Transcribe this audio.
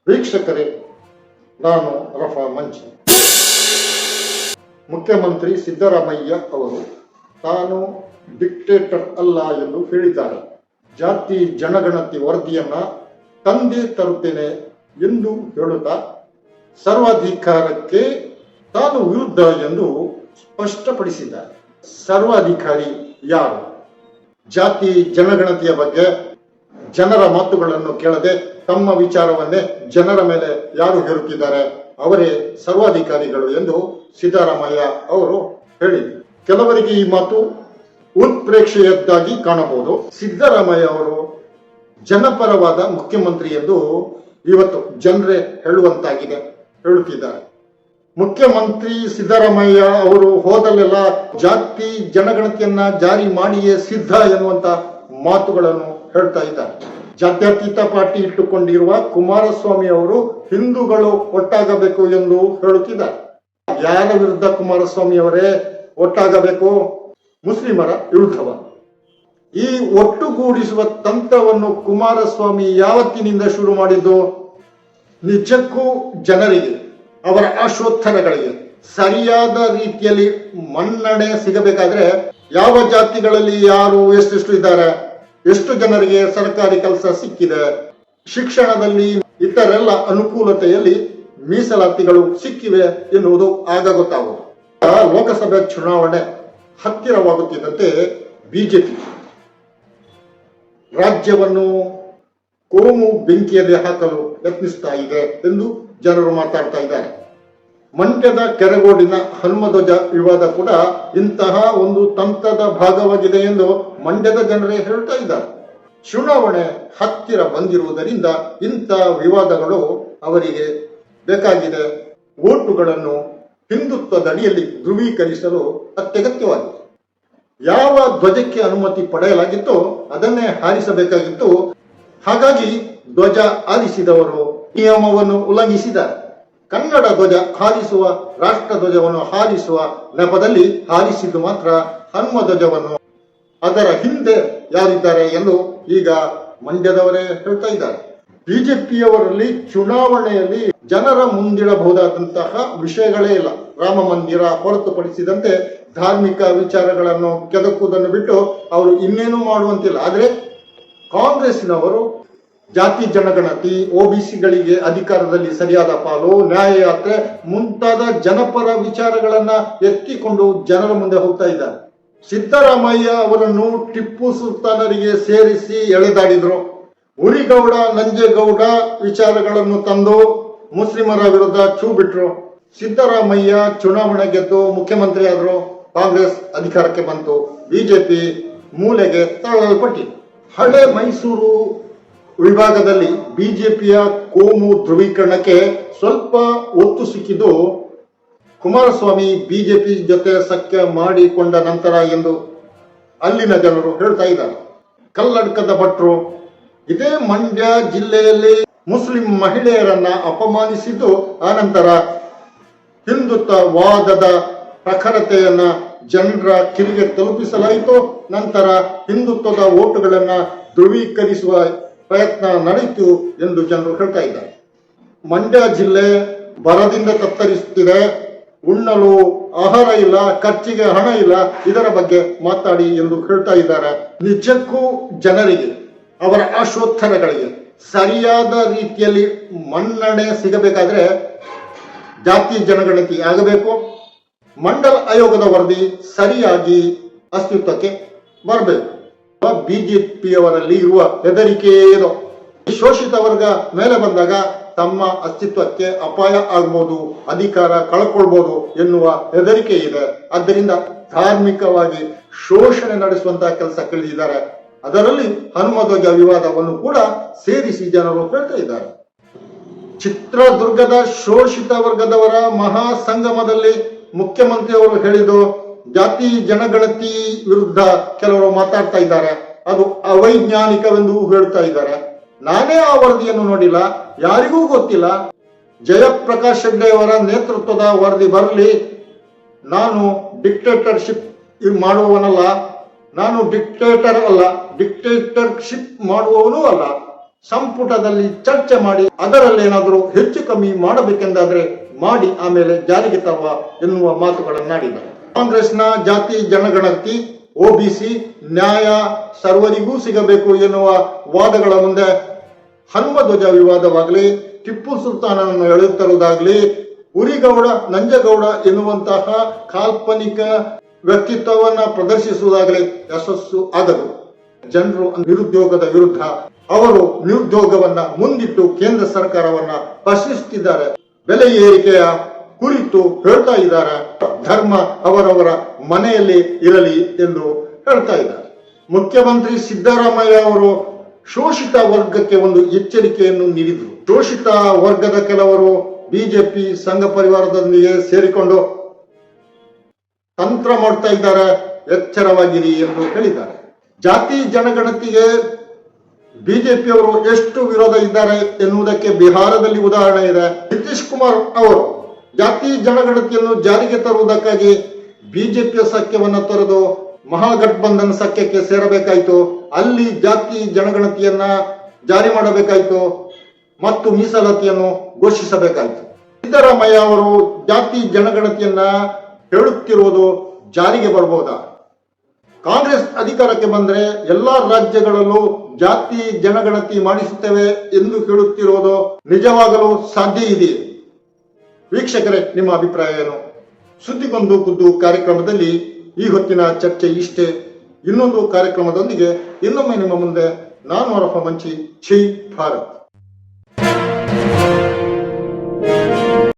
ವೀಕ್ಷಕರೇ, ನಾನು ರಫಾ ಮಂಚಿ. ಮುಖ್ಯಮಂತ್ರಿ ಸಿದ್ದರಾಮಯ್ಯ ಅವರು ತಾನು ಡಿಕ್ಟೇಟರ್ ಅಲ್ಲ ಎಂದು ಹೇಳಿದ್ದಾರೆ. ಜಾತಿ ಜನಗಣತಿ ವರದಿಯನ್ನ ತಂದೆ ತರುತ್ತೇನೆ ಎಂದು ಹೇಳುತ್ತಾ ಸರ್ವಾಧಿಕಾರಕ್ಕೆ ತಾನು ವಿರುದ್ಧ ಎಂದು ಸ್ಪಷ್ಟಪಡಿಸಿದ್ದಾರೆ. ಸರ್ವಾಧಿಕಾರಿ ಯಾರು? ಜಾತಿ ಜನಗಣತಿಯ ಬಗ್ಗೆ ಜನರ ಮಾತುಗಳನ್ನು ಕೇಳದೆ ತಮ್ಮ ವಿಚಾರವನ್ನೇ ಜನರ ಮೇಲೆ ಯಾರು ಹೇರುತ್ತಿದ್ದಾರೆ, ಅವರೇ ಸರ್ವಾಧಿಕಾರಿಗಳು ಎಂದು ಸಿದ್ದರಾಮಯ್ಯ ಅವರು ಹೇಳಿದರು. ಕೆಲವರಿಗೆ ಈ ಮಾತು ಉತ್ಪ್ರೇಕ್ಷೆಯದ್ದಾಗಿ ಕಾಣಬಹುದು. ಸಿದ್ದರಾಮಯ್ಯ ಅವರು ಜನಪರವಾದ ಮುಖ್ಯಮಂತ್ರಿ ಎಂದು ಇವತ್ತು ಜನರೇ ಹೇಳುತ್ತಿದ್ದಾರೆ. ಮುಖ್ಯಮಂತ್ರಿ ಸಿದ್ದರಾಮಯ್ಯ ಅವರು ಹೋದಲ್ಲೆಲ್ಲ ಜಾತಿ ಜನಗಣತಿಯನ್ನ ಜಾರಿ ಮಾಡಿಯೇ ಸಿದ್ಧ ಎನ್ನುವಂತ ಮಾತುಗಳನ್ನು ಹೇಳ್ತಾ ಇದ್ದಾರೆ. ಜಾತ್ಯತೀತ ಪಾರ್ಟಿ ಇಟ್ಟುಕೊಂಡಿರುವ ಕುಮಾರಸ್ವಾಮಿ ಅವರು ಹಿಂದೂಗಳು ಒಟ್ಟಾಗಬೇಕು ಎಂದು ಹೇಳುತ್ತಿದ್ದಾರೆ. ಯಾರ ವಿರುದ್ಧ ಕುಮಾರಸ್ವಾಮಿ ಅವರೇ ಒಟ್ಟಾಗಬೇಕು? ಮುಸ್ಲಿಮರ ವಿರುದ್ಧವ. ಈ ಒಟ್ಟುಗೂಡಿಸುವ ತಂತ್ರವನ್ನು ಕುಮಾರಸ್ವಾಮಿ ಯಾವತ್ತಿನಿಂದ ಶುರು ಮಾಡಿದ್ದು? ನಿಜಕ್ಕೂ ಜನರಿಗೆ, ಅವರ ಆಶೋತ್ತರಗಳಿಗೆ ಸರಿಯಾದ ರೀತಿಯಲ್ಲಿ ಮನ್ನಣೆ ಸಿಗಬೇಕಾದ್ರೆ ಯಾವ ಜಾತಿಗಳಲ್ಲಿ ಯಾರು ಎಷ್ಟೆಷ್ಟು ಇದ್ದಾರೆ, ಎಷ್ಟು ಜನರಿಗೆ ಸರ್ಕಾರಿ ಕೆಲಸ ಸಿಕ್ಕಿದೆ, ಶಿಕ್ಷಣದಲ್ಲಿ ಇತರೆಲ್ಲ ಅನುಕೂಲತೆಯಲ್ಲಿ ಮೀಸಲಾತಿಗಳು ಸಿಕ್ಕಿವೆ ಎನ್ನುವುದು ಆಗ ಗೊತ್ತಾಗುವುದು. ಲೋಕಸಭೆ ಚುನಾವಣೆ ಹತ್ತಿರವಾಗುತ್ತಿದ್ದಂತೆ ಬಿಜೆಪಿ ರಾಜ್ಯವನ್ನು ಕೋಮು ಬೆಂಕಿಯದೆ ಹಾಕಲು ಯತ್ನಿಸ್ತಾ ಇದೆ ಎಂದು ಜನರು ಮಾತಾಡ್ತಾ ಇದ್ದಾರೆ. ಮಂಡ್ಯದ ಕೆರಗೋಡಿನ ಹನುಮಧ್ವಜ ವಿವಾದ ಕೂಡ ಇಂತಹ ಒಂದು ತಂತ್ರದ ಭಾಗವಾಗಿದೆ ಎಂದು ಮಂಡ್ಯದ ಜನರೇ ಹೇಳ್ತಾ ಇದ್ದಾರೆ. ಚುನಾವಣೆ ಹತ್ತಿರ ಬಂದಿರುವುದರಿಂದ ಇಂಥ ವಿವಾದಗಳು ಅವರಿಗೆ ಬೇಕಾಗಿದೆ. ವೋಟುಗಳನ್ನು ಹಿಂದುತ್ವದಡಿಯಲ್ಲಿ ಧ್ರುವೀಕರಿಸಲು ಅತ್ಯಗತ್ಯವಾಗಿದೆ. ಯಾವ ಧ್ವಜಕ್ಕೆ ಅನುಮತಿ ಪಡೆಯಲಾಗಿತ್ತೋ ಅದನ್ನೇ ಹಾರಿಸಬೇಕಾಗಿತ್ತು. ಹಾಗಾಗಿ ಧ್ವಜ ಹಾರಿಸಿದವರು ನಿಯಮವನ್ನು ಉಲ್ಲಂಘಿಸಿದ್ದಾರೆ. ಕನ್ನಡ ಧ್ವಜ ಹಾರಿಸುವ, ರಾಷ್ಟ್ರ ಧ್ವಜವನ್ನು ಹಾರಿಸುವ ನೆಪದಲ್ಲಿ ಹಾರಿಸಿದ್ದು ಮಾತ್ರ ಹನುಮ ಧ್ವಜವನ್ನು. ಅದರ ಹಿಂದೆ ಯಾರಿದ್ದಾರೆ ಎಂದು ಈಗ ಮಂಡ್ಯದವರೇ ಹೇಳ್ತಾ ಇದ್ದಾರೆ. ಬಿಜೆಪಿಯವರಲ್ಲಿ ಚುನಾವಣೆಯಲ್ಲಿ ಜನರ ಮುಂದಿಡಬಹುದಾದಂತಹ ವಿಷಯಗಳೇ ಇಲ್ಲ. ರಾಮ ಮಂದಿರ ಹೊರತುಪಡಿಸಿದಂತೆ ಧಾರ್ಮಿಕ ವಿಚಾರಗಳನ್ನು ಕೆದಕುವುದನ್ನು ಬಿಟ್ಟು ಅವರು ಇನ್ನೇನು ಮಾಡುವಂತಿಲ್ಲ. ಆದರೆ ಕಾಂಗ್ರೆಸ್ಸಿನವರು ಜಾತಿ ಜನಗಣತಿ, ಒಬಿಸಿಗಳಿಗೆ ಅಧಿಕಾರದಲ್ಲಿ ಸರಿಯಾದ ಪಾಲು, ನ್ಯಾಯಯಾತ್ರೆ ಮುಂತಾದ ಜನಪರ ವಿಚಾರಗಳನ್ನ ಎತ್ತಿಕೊಂಡು ಜನರ ಮುಂದೆ ಹೋಗ್ತಾ ಇದ್ದಾರೆ. ಸಿದ್ದರಾಮಯ್ಯ ಅವರನ್ನು ಟಿಪ್ಪು ಸುಲ್ತಾನರಿಗೆ ಸೇರಿಸಿ ಎಳೆದಾಡಿದ್ರು. ಉರಿಗೌಡ, ನಂಜೇಗೌಡ ವಿಚಾರಗಳನ್ನು ತಂದು ಮುಸ್ಲಿಮರ ವಿರುದ್ಧ ಛೂ ಬಿಟ್ರು. ಸಿದ್ದರಾಮಯ್ಯ ಚುನಾವಣೆ ಗೆದ್ದು ಮುಖ್ಯಮಂತ್ರಿ ಆದ್ರು. ಕಾಂಗ್ರೆಸ್ ಅಧಿಕಾರಕ್ಕೆ ಬಂತು. ಬಿಜೆಪಿ ಮೂಲೆಗೆ ತಳ್ಳಲ್ಪಟ್ಟಿತು. ಹಳೆ ಮೈಸೂರು ವಿಭಾಗದಲ್ಲಿ ಬಿಜೆಪಿಯ ಕೋಮು ಧ್ರುವೀಕರಣಕ್ಕೆ ಸ್ವಲ್ಪ ಒತ್ತು ಸಿಕ್ಕಿದ್ದು ಕುಮಾರಸ್ವಾಮಿ ಬಿಜೆಪಿ ಜೊತೆ ಸಖ್ಯ ಮಾಡಿಕೊಂಡ ನಂತರ ಎಂದು ಅಲ್ಲಿನ ಜನರು ಹೇಳ್ತಾ ಇದ್ದಾರೆ. ಕಲ್ಲಡ್ಕದ ಭಟ್ರು ಇದೇ ಮಂಡ್ಯ ಜಿಲ್ಲೆಯಲ್ಲಿ ಮುಸ್ಲಿಂ ಮಹಿಳೆಯರನ್ನ ಅಪಮಾನಿಸಿದ್ದು, ಆನಂತರ ಹಿಂದುತ್ವವಾದದ ಪ್ರಖರತೆಯನ್ನ ಜನರ ಕಿವಿಗೆ ತಲುಪಿಸಲಾಯಿತು. ನಂತರ ಹಿಂದುತ್ವದ ಓಟುಗಳನ್ನ ಧ್ರುವೀಕರಿಸುವ ಪ್ರಯತ್ನ ನಡೆಯಿತು ಎಂದು ಜನರು ಹೇಳ್ತಾ ಇದ್ದಾರೆ. ಮಂಡ್ಯ ಜಿಲ್ಲೆ ಬರದಿಂದ ತತ್ತರಿಸುತ್ತಿದೆ. ಉಣ್ಣಲು ಆಹಾರ ಇಲ್ಲ, ಖರ್ಚಿಗೆ ಹಣ ಇಲ್ಲ, ಇದರ ಬಗ್ಗೆ ಮಾತಾಡಿ ಎಂದು ಹೇಳ್ತಾ ಇದ್ದಾರೆ. ನಿಜಕ್ಕೂ ಜನರಿಗೆ, ಅವರ ಆಶೋತ್ತರಗಳಿಗೆ ಸರಿಯಾದ ರೀತಿಯಲ್ಲಿ ಮನ್ನಣೆ ಸಿಗಬೇಕಾದ್ರೆ ಜಾತಿ ಜನಗಣತಿ ಆಗಬೇಕು. ಮಂಡಲ ಆಯೋಗದ ವರದಿ ಸರಿಯಾಗಿ ಅಸ್ತಿತ್ವಕ್ಕೆ ಬರಬೇಕು. ಬಿಜೆಪಿಯವರಲ್ಲಿ ಇರುವ ಹೆದರಿಕೆ ಏನೋ, ಶೋಷಿತ ವರ್ಗ ಮೇಲೆ ಬಂದಾಗ ತಮ್ಮ ಅಸ್ತಿತ್ವಕ್ಕೆ ಅಪಾಯ ಆಗಬಹುದು, ಅಧಿಕಾರ ಕಳ್ಕೊಳ್ಬಹುದು ಎನ್ನುವ ಹೆದರಿಕೆ ಇದೆ. ಆದ್ದರಿಂದ ಧಾರ್ಮಿಕವಾಗಿ ಶೋಷಣೆ ನಡೆಸುವಂತಹ ಕೆಲಸ ಕಳೆದಿದ್ದಾರೆ. ಅದರಲ್ಲಿ ಹನುಮಧ್ವಜ ವಿವಾದವನ್ನು ಕೂಡ ಸೇರಿಸಿ ಜನರು ಹೇಳ್ತಾ ಇದ್ದಾರೆ. ಚಿತ್ರದುರ್ಗದ ಶೋಷಿತ ವರ್ಗದವರ ಮಹಾ ಸಂಗಮದಲ್ಲಿ ಮುಖ್ಯಮಂತ್ರಿಯವರು ಹೇಳಿದ್ದು ಜಾತಿ ಜನಗಣತಿ ವಿರುದ್ಧ ಕೆಲವರು ಮಾತಾಡ್ತಾ ಇದ್ದಾರೆ, ಅದು ಅವೈಜ್ಞಾನಿಕವೆಂದು ಹೇಳ್ತಾ ಇದ್ದಾರೆ. ನಾನೇ ಆ ವರದಿಯನ್ನು ನೋಡಿಲ್ಲ, ಯಾರಿಗೂ ಗೊತ್ತಿಲ್ಲ. ಜಯಪ್ರಕಾಶ್ ಹೆಗ್ಡೆ ಅವರ ನೇತೃತ್ವದ ವರದಿ ಬರಲಿ. ನಾನು ಡಿಕ್ಟೇಟರ್ಶಿಪ್ ಮಾಡುವವನಲ್ಲ, ನಾನು ಡಿಕ್ಟೇಟರ್ ಅಲ್ಲ, ಡಿಕ್ಟೇಟರ್ಶಿಪ್ ಮಾಡುವವನೂ ಅಲ್ಲ. ಸಂಪುಟದಲ್ಲಿ ಚರ್ಚೆ ಮಾಡಿ ಅದರಲ್ಲೇನಾದರೂ ಹೆಚ್ಚು ಕಮ್ಮಿ ಮಾಡಬೇಕೆಂದಾದ್ರೆ ಮಾಡಿ ಆಮೇಲೆ ಜಾರಿಗೆ ತರುವ ಎನ್ನುವ ಮಾತುಗಳನ್ನಾಡಿದರು. ಕಾಂಗ್ರೆಸ್ನ ಜಾತಿ ಜನಗಣತಿ OBC ನ್ಯಾಯ ಸರ್ವರಿಗೂ ಸಿಗಬೇಕು ಎನ್ನುವ ವಾದಗಳ ಮುಂದೆ ಹನುಮಧ್ವಜ ವಿವಾದವಾಗಲಿ, ಟಿಪ್ಪು ಸುಲ್ತಾನನನ್ನು ಎಳೆಯುತ್ತಿರುವುದಾಗಲಿ, ಉರಿಗೌಡ ನಂಜಗೌಡ ಎನ್ನುವಂತಹ ಕಾಲ್ಪನಿಕ ವ್ಯಕ್ತಿತ್ವವನ್ನ ಪ್ರದರ್ಶಿಸುವುದಾಗಲಿ ಯಶಸ್ಸು ಆಗದು. ಜನರು ನಿರುದ್ಯೋಗದ ವಿರುದ್ಧ ಅವರು ನಿರುದ್ಯೋಗವನ್ನ ಮುಂದಿಟ್ಟು ಕೇಂದ್ರ ಸರ್ಕಾರವನ್ನ ಪ್ರಶ್ನಿಸುತ್ತಿದ್ದಾರೆ. ಬೆಲೆ ಏರಿಕೆಯ ಕುರಿತು ಹೇಳ್ತಾ ಇದ್ದಾರೆ. ಧರ್ಮ ಅವರವರ ಮನೆಯಲ್ಲಿ ಇರಲಿ ಎಂದು ಹೇಳ್ತಾ ಇದ್ದಾರೆ. ಮುಖ್ಯಮಂತ್ರಿ ಸಿದ್ದರಾಮಯ್ಯ ಅವರು ಶೋಷಿತ ವರ್ಗಕ್ಕೆ ಒಂದು ಎಚ್ಚರಿಕೆಯನ್ನು ನೀಡಿದರು. ಶೋಷಿತ ವರ್ಗದ ಕೆಲವರು ಬಿಜೆಪಿ ಸಂಘ ಪರಿವಾರದೊಂದಿಗೆ ಸೇರಿಕೊಂಡು ತಂತ್ರ ಮಾಡ್ತಾ ಇದ್ದಾರೆ, ಎಚ್ಚರವಾಗಿರಿ ಎಂದು ಹೇಳಿದ್ದಾರೆ. ಜಾತಿ ಜನಗಣತಿಗೆ ಬಿಜೆಪಿಯವರು ಎಷ್ಟು ವಿರೋಧ ಇದ್ದಾರೆ ಎನ್ನುವುದಕ್ಕೆ ಬಿಹಾರದಲ್ಲಿ ಉದಾಹರಣೆ ಇದೆ. ನಿತೀಶ್ ಕುಮಾರ್ ಅವರು ಜಾತಿ ಜನಗಣತಿಯನ್ನು ಜಾರಿಗೆ ತರುವುದಕ್ಕಾಗಿ ಬಿಜೆಪಿಯ ಸಖ್ಯವನ್ನು ತೊರೆದು ಮಹಾಗಠಬಂಧನ್ ಸಖ್ಯಕ್ಕೆ ಸೇರಬೇಕಾಯಿತು. ಅಲ್ಲಿ ಜಾತಿ ಜನಗಣತಿಯನ್ನ ಜಾರಿ ಮಾಡಬೇಕಾಯಿತು ಮತ್ತು ಮೀಸಲಾತಿಯನ್ನು ಘೋಷಿಸಬೇಕಾಯಿತು. ಸಿದ್ದರಾಮಯ್ಯ ಅವರು ಜಾತಿ ಜನಗಣತಿಯನ್ನ ಹೇಳುತ್ತಿರುವುದು ಜಾರಿಗೆ ಬರಬಹುದಾ? ಕಾಂಗ್ರೆಸ್ ಅಧಿಕಾರಕ್ಕೆ ಬಂದರೆ ಎಲ್ಲಾ ರಾಜ್ಯಗಳಲ್ಲೂ ಜಾತಿ ಜನಗಣತಿ ಮಾಡಿಸುತ್ತೇವೆ ಎಂದು ಹೇಳುತ್ತಿರುವುದು ನಿಜವಾಗಲು ಸಾಧ್ಯ ಇದೆಯೇ? ವೀಕ್ಷಕರೇ, ನಿಮ್ಮ ಅಭಿಪ್ರಾಯ ಏನು? ಸುದ್ದಿಗೊಂದು ಖುದ್ದು ಕಾರ್ಯಕ್ರಮದಲ್ಲಿ ಈ ಹೊತ್ತಿನ ಚರ್ಚೆ ಇಷ್ಟೇ. ಇನ್ನೊಂದು ಕಾರ್ಯಕ್ರಮದೊಂದಿಗೆ ಇನ್ನೊಮ್ಮೆ ನಿಮ್ಮ ಮುಂದೆ ನಾನು ಅರಫ ಮಂಚಿ. ಜೈ ಭಾರತ್.